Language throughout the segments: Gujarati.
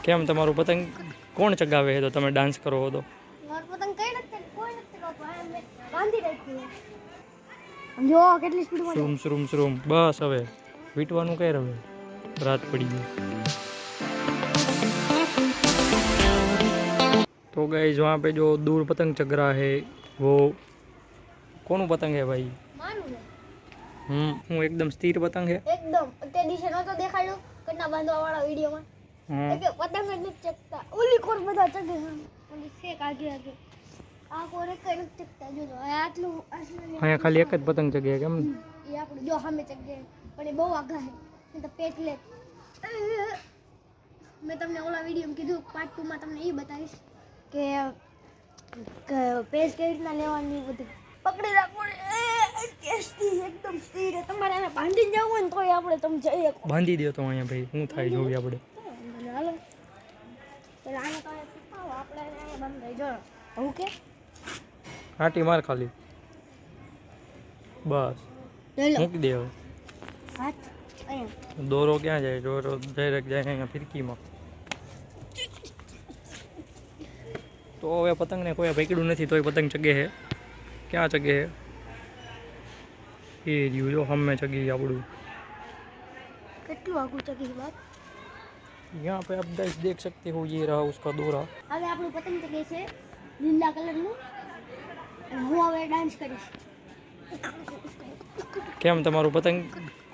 કેમ તમારું પતંગ કોણ ચગાવે છે તો તમે ડાન્સ કરો તો? મારું પતંગ કઈ નથી કોઈ નથી કરતો, મેં બાંધી રાખ્યું જો કેટલી સ્પીડમાં શ્રુમ શ્રુમ શ્રુમ. બસ હવે વીટવાનું કઈ રહે, રાત પડી ગઈ. तो गाइस वहाँ पे जो दूर पतंग चग रहा है वो कौन पतंग है भाई? मानू है। હું એકદમ સ્થિર પતંગ है એકદમ તે દિશે નતો દેખાડ્યો કટના બાંધવા વાળા વિડિયોમાં કે પતંગ જ નથી ચગતા, ઓલી કોર બધા ચગે છે, ઓલી શેક આગે આગે આ કોર કઈ નથી ચગતા. જો આટલું અહીંયા ખાલી એક જ પતંગ ચગે કેમ? એ આપણું જો સામે ચગે પણ એ બહુ આગા છે તો પેટ લે. મેં તમને ઓલા વિડિયોમાં કીધું પાર્ટ 2 માં તમને એ બતાવીશ કે પેજ કેવી રીતના લેવાની બધું પકડી રાખવું એકદમ સ્થિર. તમારે એને બાંધીને જવું હોય ને તોય આપણે તમે જઈ શકો. બાંધી દો તો અહીંયા ભાઈ શું થાય જોવી આપણે. હાલો આને તો શીખવાડો આપણે એને બંધાઈ જો ઓકે આટી માર ખાલી બસ મૂકી દે. હવે હાથ અહીંયા દોરો ક્યાં જાય? દોરો ડાયરેક્ટ જાય અહીંયા ફિરકીમાં. તો હવે પતંગને કોઈ પકડ્યું નથી તોય પતંગ ચગે છે. ક્યાં ચગે છે? ये रियो जो हम में चगी આપણું કેટલું આગું ચગી વાત. यहाँ पे आप देख सकते हो ये रहा उसका दोरा. હવે આપણું પતંગ ચગે છે લીલા કલરનું અને હું હવે ડાન્સ કરીશ. કેમ તમારું પતંગ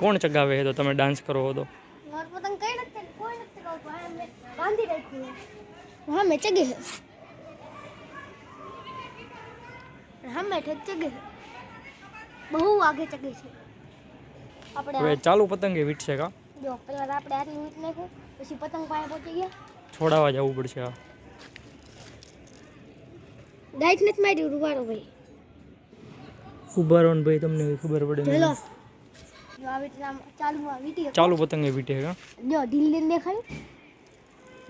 કોણ ચગાવે છે તો તમે ડાન્સ કરો તો? મારું પતંગ કઈ નથી કોઈ નથી કરતો, મેં બાંધી રાખ્યું હા મેં ચગે છે હા મેં ચગે છે બહુ આગે ચગે છે. આપણે હવે ચાલુ પતંગે વીટશે કા? જો પહેલા આપણે આટલી વીટ નાખ્યું પછી પતંગ પાસે પહોંચી ગયા, છોડાવવા જવું પડશે. આ લાઈટ નથી મારી રૂવારો ભાઈ ઉભા રહો ને ભાઈ, તમને ખબર પડે ચલો ને. જો આ વીટલા ચાલુમાં વીટી ચાલુ પતંગે વીટે કા? જો ઢીલ ઢીલ દેખાય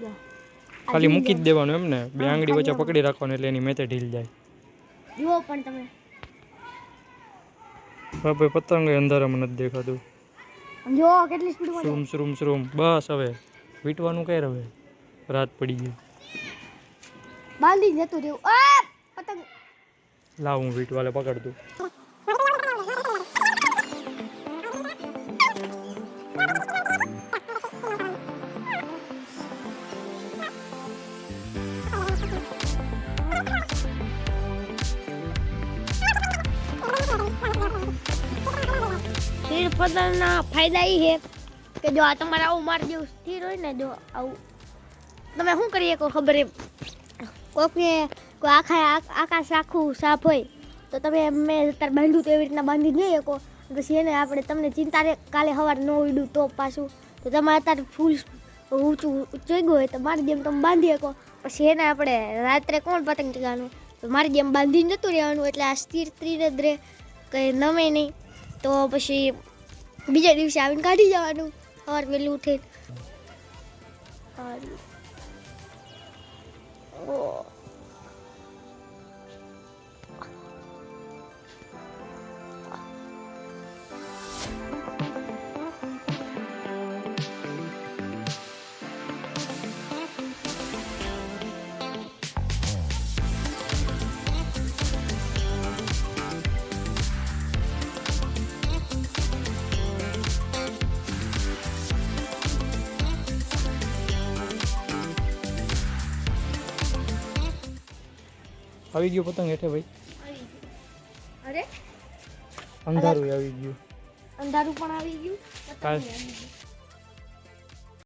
જો ખાલી મૂકી જ દેવાનું એમ ને? બે આંગળી વચ્ચે પકડી રાખવાનું એટલે એની મેતે ઢીલ જાય. જુઓ પણ તમે હા ભાઈ પતંગ અંધારામાં નથી દેખાતું. જો કેટલી સ્પીડમાં શ્રુમ શ્રુમ શ્રુમ. બસ હવે વીટવાનું કઈ રહે, રાત પડી ગઈ. બાંધી જતું રહ્યું. આ પતંગ લાવ હું વીટવાલે પકડતું. સ્થિર પતંગના ફાયદા એ છે કે જો આ તમારે આવું માર જેવું સ્થિર હોય ને, જો આવું તમે શું કરીએ કોઈ ખબર એમ કોઈકને કોઈ આકાશ આખું સાફ હોય તો તમે મેં અત્યારે બાંધ્યું તો એવી રીતના બાંધી જઈ શકો. પછી એને આપણે તમને ચિંતા રહે કાલે સવારે ન ઉડ્યું તો પાછું તો તમારે અત્યારે ફૂલ ઊંચું ચગ્યું હોય તો મારી જેમ તમે બાંધી શકો. પછી એને આપણે રાત્રે કોણ પતંગ ચગાવવાનું તો મારી જેમ બાંધીને જતું રહેવાનું એટલે આ સ્થિર સ્થિર જ રહે, કંઈ નમે નહીં. તો પછી બીજા દિવસે આવીને કાઢી જવાનું સવાર વહેલું ઉઠીને. આવી ગયું પતંગ હેઠે ભાઈ. અરે અંધારું આવી ગયું. અંધારું પણ આવી ગયું, પતંગ કાલ આવી ગયું.